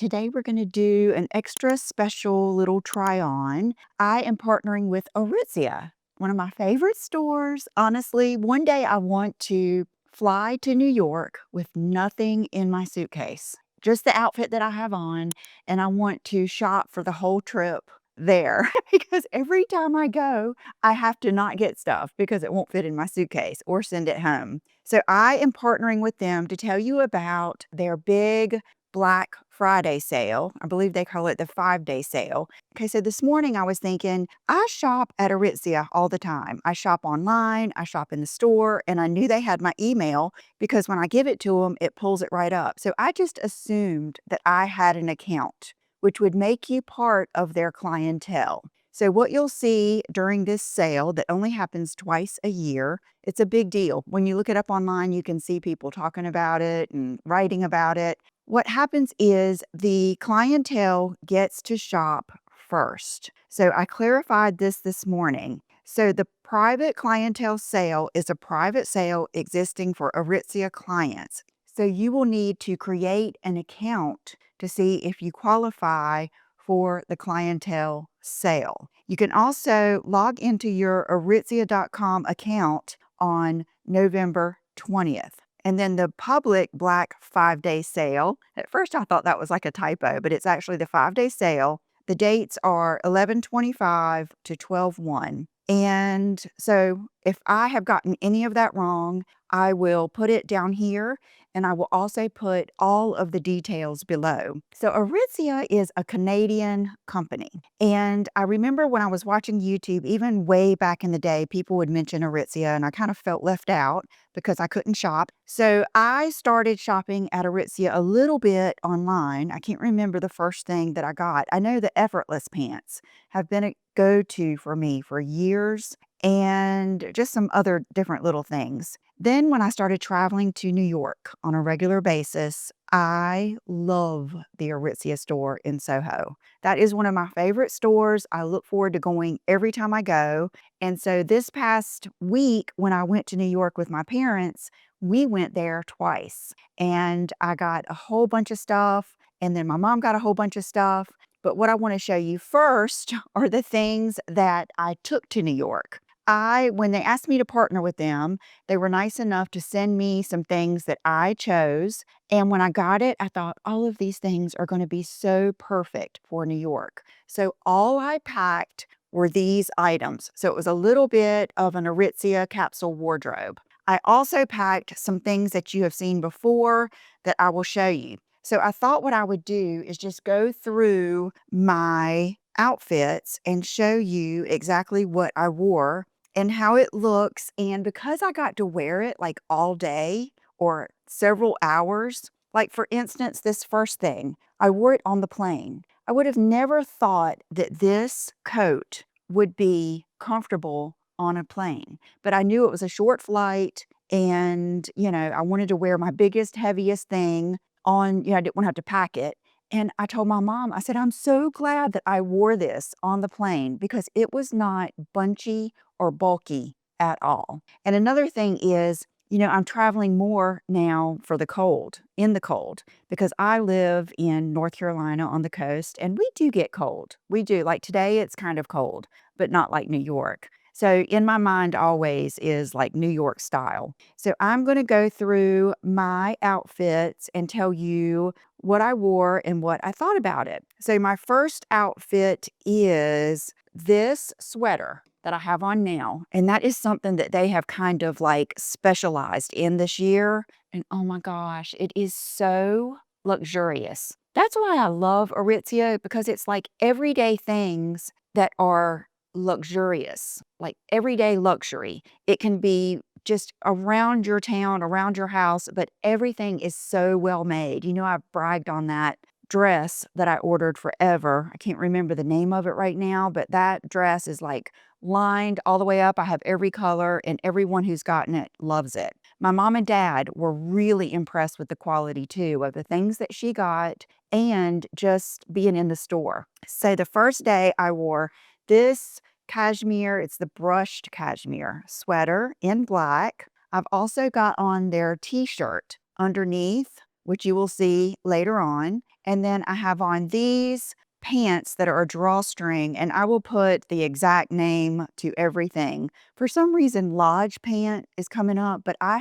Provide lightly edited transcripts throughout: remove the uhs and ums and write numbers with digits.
Today we're going to do an extra special little try on. I am partnering with Aritzia, one of my favorite stores. Honestly, one day I want to fly to New York with nothing in my suitcase, just the outfit that I have on, and I want to shop for the whole trip there because every time I go, I have to not get stuff because it won't fit in my suitcase or send it home. So I am partnering with them to tell you about their big Black Friday sale. I believe they call it the 5-day sale. Okay, so this morning I was thinking, I shop at Aritzia all the time. I shop online, I shop in the store, and I knew they had my email because when I give it to them, it pulls it right up. So I just assumed that I had an account, which would make you part of their clientele. So what you'll see during this sale that only happens twice a year, it's a big deal. When you look it up online, you can see people talking about it and writing about it. What happens is the clientele gets to shop first. So I clarified this morning. So the private clientele sale is a private sale existing for Aritzia clients. So you will need to create an account to see if you qualify for the clientele sale. You can also log into your Aritzia.com account on November 20th. And then the public Black 5-day sale. At first I thought that was like a typo, but it's actually the 5-day sale. The dates are 11/25 to 12/1. And so if I have gotten any of that wrong, I will put it down here and I will also put all of the details below. So Aritzia is a Canadian company. And I remember when I was watching YouTube, even way back in the day, people would mention Aritzia and I kind of felt left out because I couldn't shop. So I started shopping at Aritzia a little bit online. I can't remember the first thing that I got. I know the effortless pants have been a go-to for me for years and just some other different little things. Then when I started traveling to New York on a regular basis, I love the Aritzia store in Soho. That is one of my favorite stores. I look forward to going every time I go. And so this past week, when I went to New York with my parents, we went there twice. And I got a whole bunch of stuff. And then my mom got a whole bunch of stuff. But what I want to show you first are the things that I took to New York. When they asked me to partner with them, they were nice enough to send me some things that I chose. And when I got it, I thought all of these things are going to be so perfect for New York. So all I packed were these items. So it was a little bit of an Aritzia capsule wardrobe. I also packed some things that you have seen before that I will show you. So I thought what I would do is just go through my outfits and show you exactly what I wore and how it looks. And because I got to wear it like all day or several hours, like for instance, this first thing, I wore it on the plane. I would have never thought that this coat would be comfortable on a plane, but I knew it was a short flight and, I wanted to wear my biggest, heaviest thing on, I didn't want to have to pack it. And I told my mom, I said, I'm so glad that I wore this on the plane because it was not bunchy or bulky at all. And another thing is, I'm traveling more now for the cold, in the cold, because I live in North Carolina on the coast and we do get cold. We do. Like today, it's kind of cold, but not like New York. So in my mind always is like New York style. So I'm going to go through my outfits and tell you what I wore and what I thought about it. So my first outfit is this sweater that I have on now. And that is something that they have kind of like specialized in this year. And oh my gosh, it is so luxurious. That's why I love Aritzia because it's like everyday things that are luxurious, like everyday luxury. It can be just around your town, around your house, but everything is so well made. I've bragged on that dress that I ordered forever. I can't remember the name of it right now, but that dress is like lined all the way up. I have every color and everyone who's gotten it loves it. My mom and dad were really impressed with the quality too of the things that she got and just being in the store. So the first day I wore this cashmere, it's the brushed cashmere sweater in black. I've also got on their t-shirt underneath which you will see later on. And then I have on these pants that are a drawstring, and I will put the exact name to everything. For some reason, Lodge pant is coming up, but I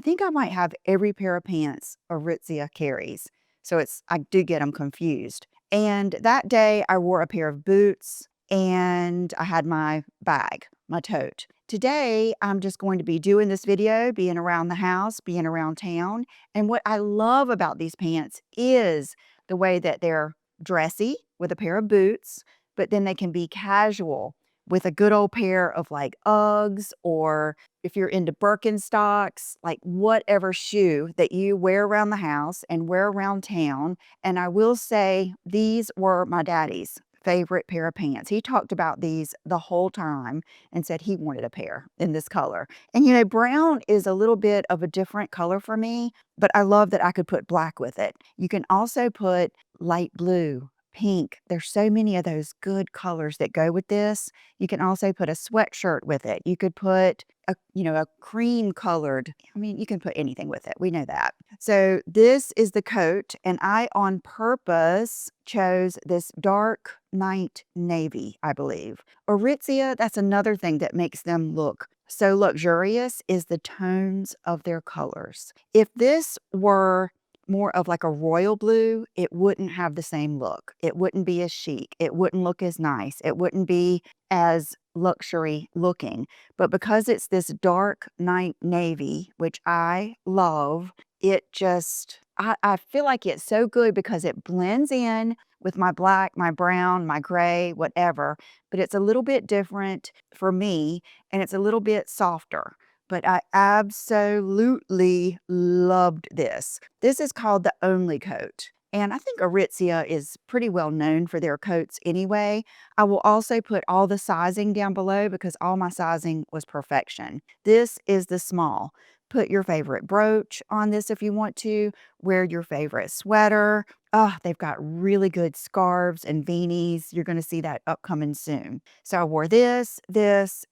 think I might have every pair of pants Aritzia carries. So I do get them confused. And that day I wore a pair of boots and I had my bag, my tote. Today, I'm just going to be doing this video, being around the house, being around town. And what I love about these pants is the way that they're dressy with a pair of boots, but then they can be casual with a good old pair of like Uggs, or if you're into Birkenstocks, like whatever shoe that you wear around the house and wear around town. And I will say these were my daddy's favorite pair of pants. He talked about these the whole time and said he wanted a pair in this color. And you know, brown is a little bit of a different color for me, but I love that I could put black with it. You can also put light blue, pink. There's so many of those good colors that go with this. You can also put a sweatshirt with it. You could put a cream colored, I mean, you can put anything with it. We know that. So this is the coat, and I on purpose chose this dark night navy, I believe. Aritzia, that's another thing that makes them look so luxurious, is the tones of their colors. If this were more of like a royal blue, it wouldn't have the same look. It wouldn't be as chic. It wouldn't look as nice. It wouldn't be as luxury looking. But because it's this dark night navy, which I love, I feel like it's so good because it blends in with my black, my brown, my gray, whatever. But it's a little bit different for me, and it's a little bit softer. But I absolutely loved this. This is called the Only coat. And I think Aritzia is pretty well known for their coats anyway. I will also put all the sizing down below because all my sizing was perfection. This is the small. Put your favorite brooch on this if you want to. Wear your favorite sweater. Oh, they've got really good scarves and beanies. You're going to see that upcoming soon. So I wore this,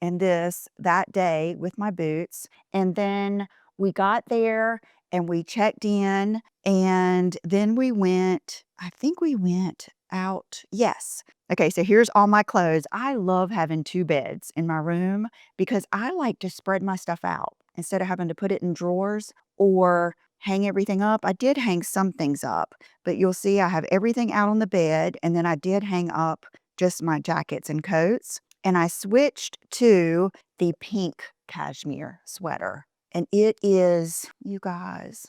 and this that day with my boots. And then we got there and we checked in, and then I think we went out. Yes. Okay, so here's all my clothes. I love having two beds in my room because I like to spread my stuff out instead of having to put it in drawers or hang everything up. I did hang some things up, but you'll see I have everything out on the bed, and then I did hang up just my jackets and coats. And I switched to the pink cashmere sweater. And it is, you guys,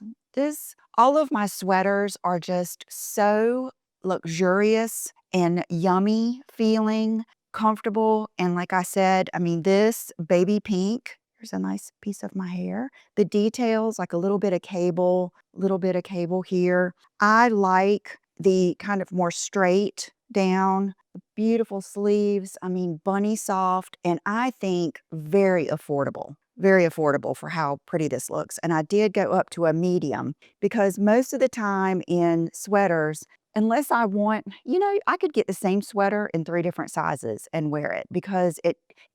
all of my sweaters are just so luxurious and yummy feeling, comfortable. And like I said, I mean, this baby pink, here's a nice piece of my hair. The details, like a little bit of cable here. I like the kind of more straight down, beautiful sleeves. I mean, bunny soft, and I think very affordable. Very affordable for how pretty this looks. And I did go up to a medium because most of the time in sweaters, unless I want, I could get the same sweater in 3 different sizes and wear it because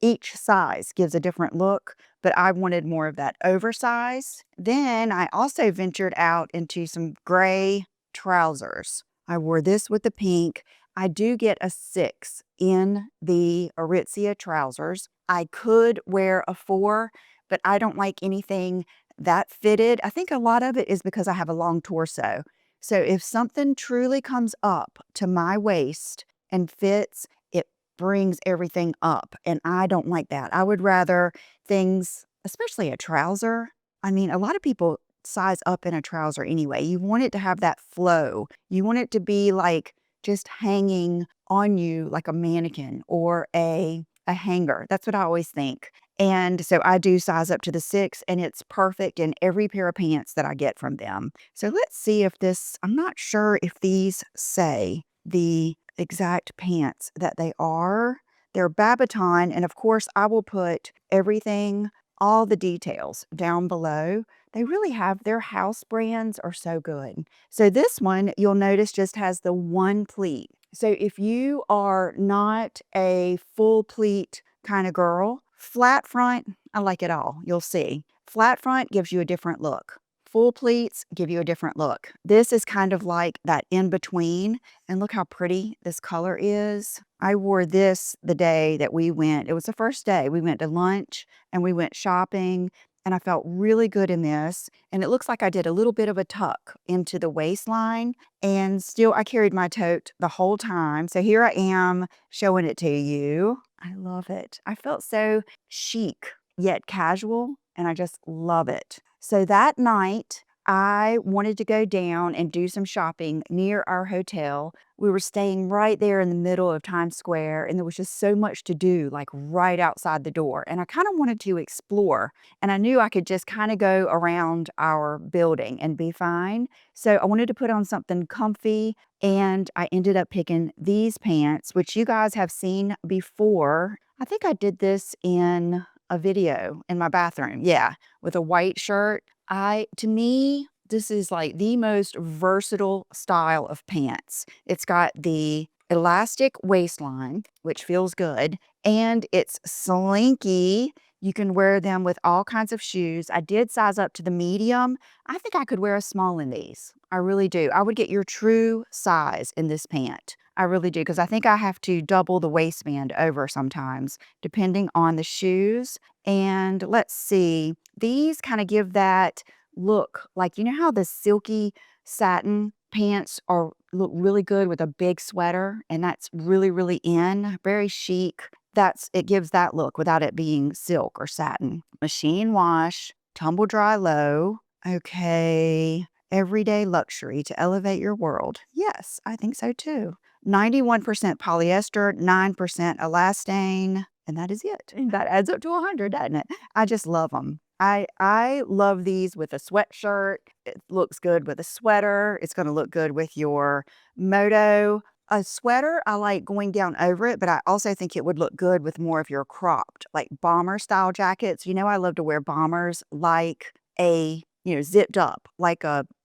each size gives a different look, but I wanted more of that oversized. Then I also ventured out into some gray trousers. I wore this with the pink. I do get a 6 in the Aritzia trousers. I could wear a 4, but I don't like anything that fitted. I think a lot of it is because I have a long torso. So if something truly comes up to my waist and fits, it brings everything up. And I don't like that. I would rather things, especially a trouser. I mean, a lot of people size up in a trouser anyway. You want it to have that flow. You want it to be like just hanging on you like a mannequin or a hanger. That's what I always think. And so I do size up to the 6, and it's perfect in every pair of pants that I get from them. So let's see if I'm not sure if these say the exact pants that they are. They're Babaton, and of course I will put everything, all the details down below. They really have, their house brands are so good. So this one, you'll notice, just has the one pleat. So if you are not a full pleat kind of girl, flat front, I like it all. You'll see. Flat front gives you a different look. Full pleats give you a different look. This is kind of like that in between. And look how pretty this color is. I wore this the day that we went. It was the first day. We went to lunch and we went shopping. And I felt really good in this. And it looks like I did a little bit of a tuck into the waistline. And still, I carried my tote the whole time. So here I am showing it to you. I love it. I felt so chic yet casual. And I just love it. So that night, I wanted to go down and do some shopping near our hotel. We were staying right there in the middle of Times Square, and there was just so much to do, like right outside the door. And I kind of wanted to explore, and I knew I could just kind of go around our building and be fine. So I wanted to put on something comfy, and I ended up picking these pants, which you guys have seen before. I think I did this in a video in my bathroom. Yeah, with a white shirt. To me, this is like the most versatile style of pants. It's got the elastic waistline, which feels good, and it's slinky. You can wear them with all kinds of shoes. I did size up to the medium. I think I could wear a small in these. I really do. I would get your true size in this pant. I really do, because I think I have to double the waistband over sometimes, depending on the shoes. And let's see, these kind of give that look, like, you know how the silky satin pants look really good with a big sweater, and that's really, really in, very chic. It gives that look without it being silk or satin. Machine wash, tumble dry low. Okay. Everyday luxury to elevate your world. Yes, I think so too. 91% polyester, 9% elastane, and that is it. And that adds up to 100, doesn't it? I just love them. I love these with a sweatshirt. It looks good with a sweater. It's going to look good with your moto. A sweater, I like going down over it, but I also think it would look good with more of your cropped, like bomber style jackets. You know, I love to wear bombers like zipped up, like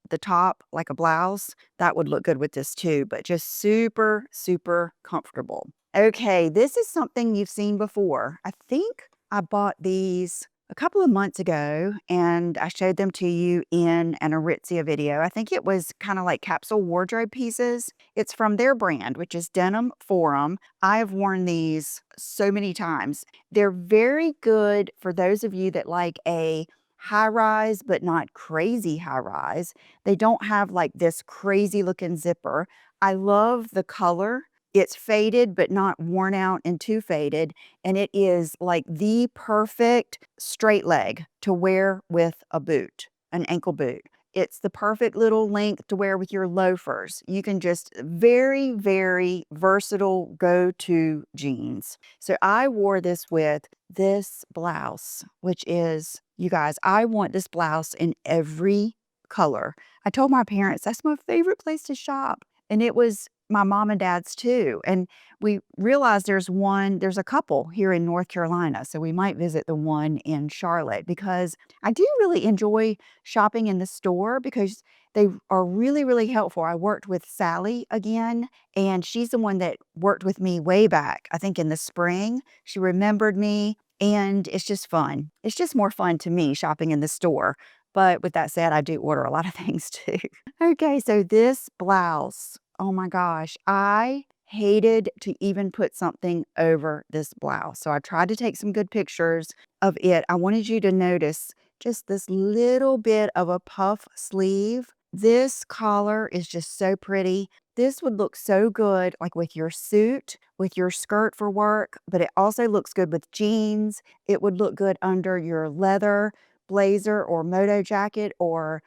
the top, like a blouse. That would look good with this too, but just super, super comfortable. Okay, this is something you've seen before. I think I bought these a couple of months ago, and I showed them to you in an Aritzia video. I think it was kind of like capsule wardrobe pieces. It's from their brand, which is Denim Forum. I have worn these so many times. They're very good for those of you that like a high rise, but not crazy high rise. They don't have like this crazy looking zipper. I love the color. It's faded, but not worn out and too faded. And it is like the perfect straight leg to wear with a boot, an ankle boot. It's the perfect little length to wear with your loafers. You can just very, very versatile go-to jeans. So I wore this with this blouse, which is, you guys, I want this blouse in every color. I told my parents that's my favorite place to shop. And it was my mom and dad's too. And we realized there's a couple here in North Carolina. So we might visit the one in Charlotte, because I do really enjoy shopping in the store because they are really, really helpful. I worked with Sally again, and she's the one that worked with me way back, I think in the spring. She remembered me, and it's just fun. It's just more fun to me shopping in the store. But with that said, I do order a lot of things too. Okay, so this blouse, oh my gosh, I hated to even put something over this blouse. So I tried to take some good pictures of it. I wanted you to notice just this little bit of a puff sleeve. This collar is just so pretty. This would look so good like with your suit, with your skirt for work, but it also looks good with jeans. It would look good under your leather blazer or moto jacket, or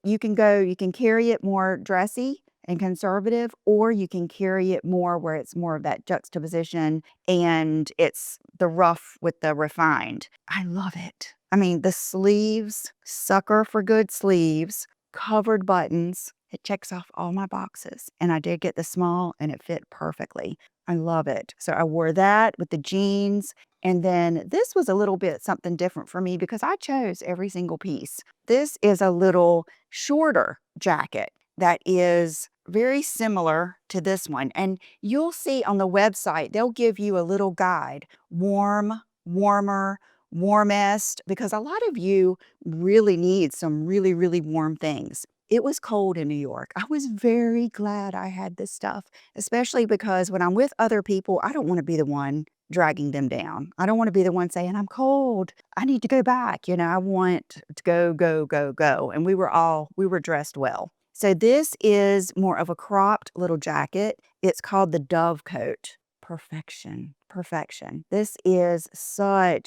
you can carry it more dressy and conservative, or you can carry it more where it's more of that juxtaposition and it's the rough with the refined. I love it. I mean, the sleeves, sucker for good sleeves, covered buttons. It checks off all my boxes. And I did get the small and it fit perfectly. I love it. So I wore that with the jeans. And then this was a little bit something different for me because I chose every single piece. This is a little shorter jacket that is very similar to this one. And you'll see on the website, they'll give you a little guide. Warm, warmer, warmest because a lot of you really need some really, really warm things. It was cold in New York. I was very glad I had this stuff, especially because when I'm with other people, I don't want to be the one dragging them down. I don't want to be the one saying, I'm cold. I need to go back. I want to go, go, go, go. And we were dressed well. So this is more of a cropped little jacket. It's called the Dove Coat. Perfection, perfection. This is going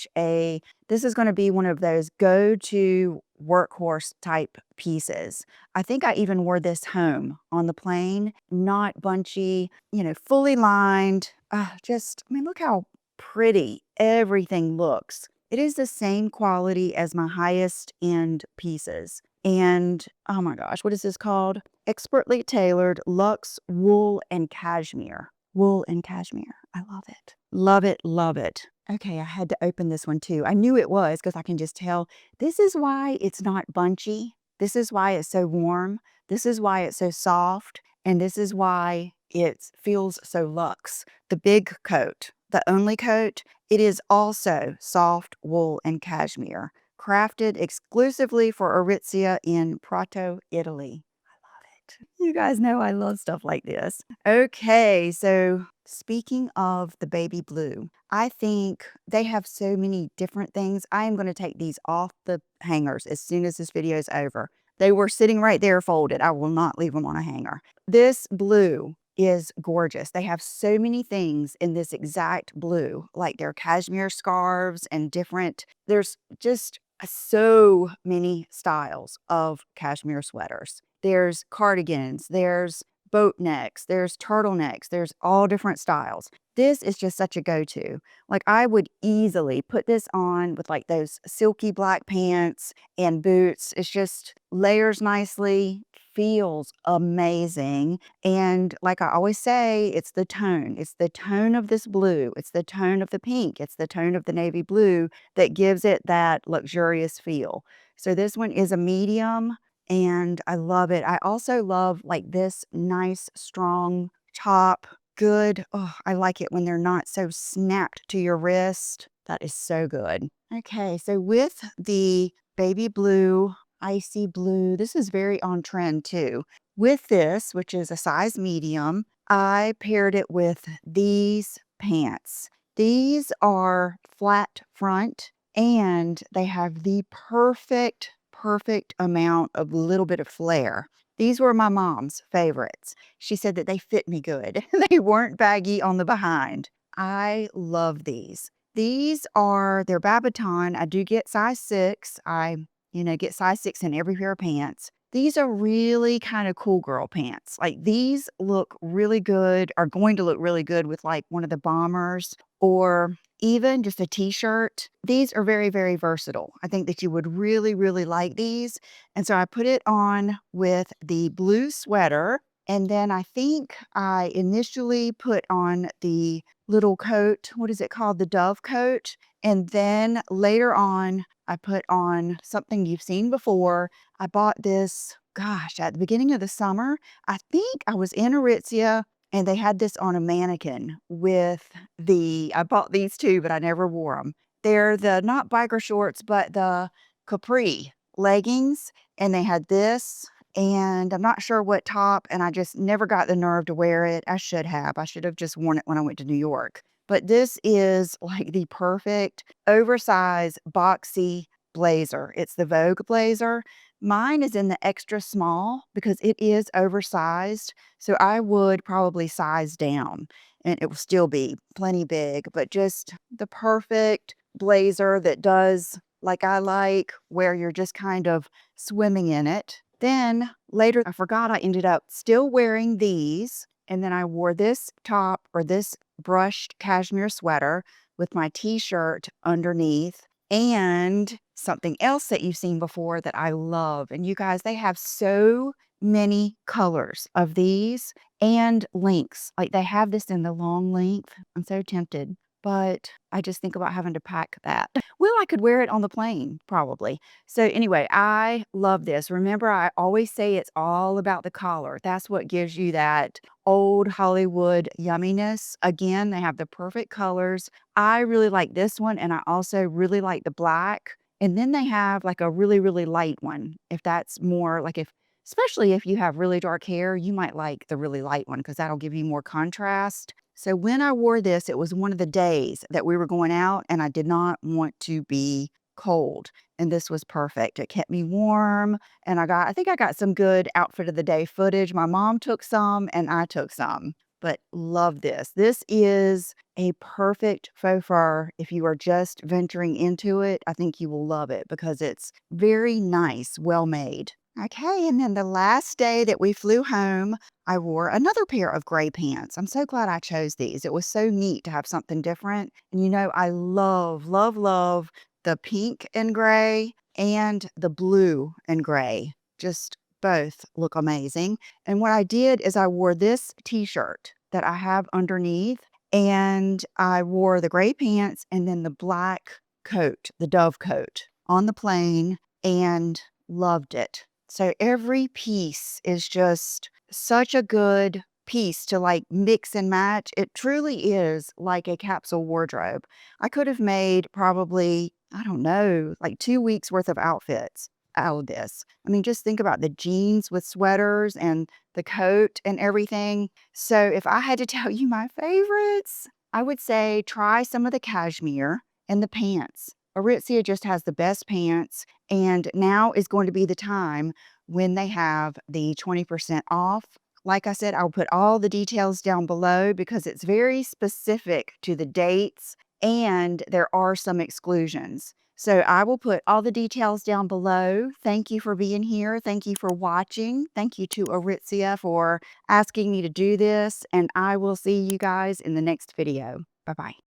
to be one of those go-to workhorse type pieces. I think I even wore this home on the plane, not bunchy, fully lined. Look how pretty everything looks. It is the same quality as my highest end pieces. And oh my gosh, what is this called? Expertly tailored luxe wool and cashmere. Wool and cashmere. I love it. Love it, love it. Okay, I had to open this one too. I knew it was because I can just tell. This is why it's not bunchy. This is why it's so warm. This is why it's so soft. And this is why it feels so luxe. The big coat, the only coat, it is also soft wool and cashmere, crafted exclusively for Aritzia in Prato, Italy. You guys know I love stuff like this. Okay, so speaking of the baby blue, I think they have so many different things. I am going to take these off the hangers as soon as this video is over. They were sitting right there folded. I will not leave them on a hanger. This blue is gorgeous. They have so many things in this exact blue, like their cashmere scarves and there's just so many styles of cashmere sweaters. There's cardigans, there's boat necks, there's turtlenecks, there's all different styles. This is just such a go-to. Like I would easily put this on with like those silky black pants and boots. It's just layers nicely, feels amazing. And like I always say, it's the tone. It's the tone of this blue. It's the tone of the pink. It's the tone of the navy blue that gives it that luxurious feel. So this one is a medium and I love it. I also love like this nice, strong top. Good. Oh, I like it when they're not so snapped to your wrist. That is so good. Okay, so with the baby blue, icy blue, this is very on trend too. With this, which is a size medium, I paired it with these pants. These are flat front and they have the perfect amount of little bit of flare. These were my mom's favorites. She said that they fit me good. They weren't baggy on the behind. I love these. They're Babaton. I do get size 6. I, get size 6 in every pair of pants. These are really kind of cool girl pants. Like these look really good, are going to look really good with like one of the bombers or even just a t-shirt. These are very, very versatile. I think that you would really, really like these. And so I put it on with the blue sweater. And then I think I initially put on the little coat. What is it called? The Dove coat. And then later on, I put on something you've seen before. I bought this, gosh, at the beginning of the summer. I think I was in Aritzia and they had this on a mannequin I bought these too, but I never wore them. They're the, not biker shorts, but the capri leggings. And they had this, and I'm not sure what top, and I just never got the nerve to wear it. I should have. I should have just worn it when I went to New York. But this is like the perfect oversized boxy blazer. It's the Vogue blazer. Mine is in the extra small because it is oversized. So I would probably size down and it will still be plenty big, but just the perfect blazer that does like I like, where you're just kind of swimming in it. Then later, I forgot I ended up still wearing these. And then I wore this top or this brushed cashmere sweater with my t-shirt underneath and something else that you've seen before that I love. And you guys, they have so many colors of these and lengths. Like they have this in the long length. I'm so tempted, but I just think about having to pack that. Well, I could wear it on the plane, probably. So anyway, I love this. Remember, I always say it's all about the collar. That's what gives you that old Hollywood yumminess. Again, they have the perfect colors. I really like this one, and I also really like the black. And then they have like a really, really light one. If that's more like if especially if you have really dark hair, you might like the really light one because that'll give you more contrast. So when I wore this, it was one of the days that we were going out and I did not want to be cold. And this was perfect. It kept me warm. And I think I got some good outfit of the day footage. My mom took some and I took some, but love this. This is a perfect faux fur. If you are just venturing into it, I think you will love it because it's very nice, well made. Okay, and then the last day that we flew home, I wore another pair of gray pants. I'm so glad I chose these. It was so neat to have something different. And you know, I love, love, love the pink and gray and the blue and gray. Just both look amazing. And what I did is I wore this t-shirt that I have underneath, and I wore the gray pants and then the black coat, the dove coat on the plane, and loved it. So every piece is just such a good piece to like mix and match. It truly is like a capsule wardrobe. I could have made probably, I don't know, like 2 weeks worth of outfits out of this. I mean, just think about the jeans with sweaters and the coat and everything. So if I had to tell you my favorites, I would say try some of the cashmere and the pants. Aritzia just has the best pants, and now is going to be the time when they have the 20% off. Like I said, I'll put all the details down below because it's very specific to the dates and there are some exclusions. So I will put all the details down below. Thank you for being here. Thank you for watching. Thank you to Aritzia for asking me to do this, and I will see you guys in the next video. Bye-bye.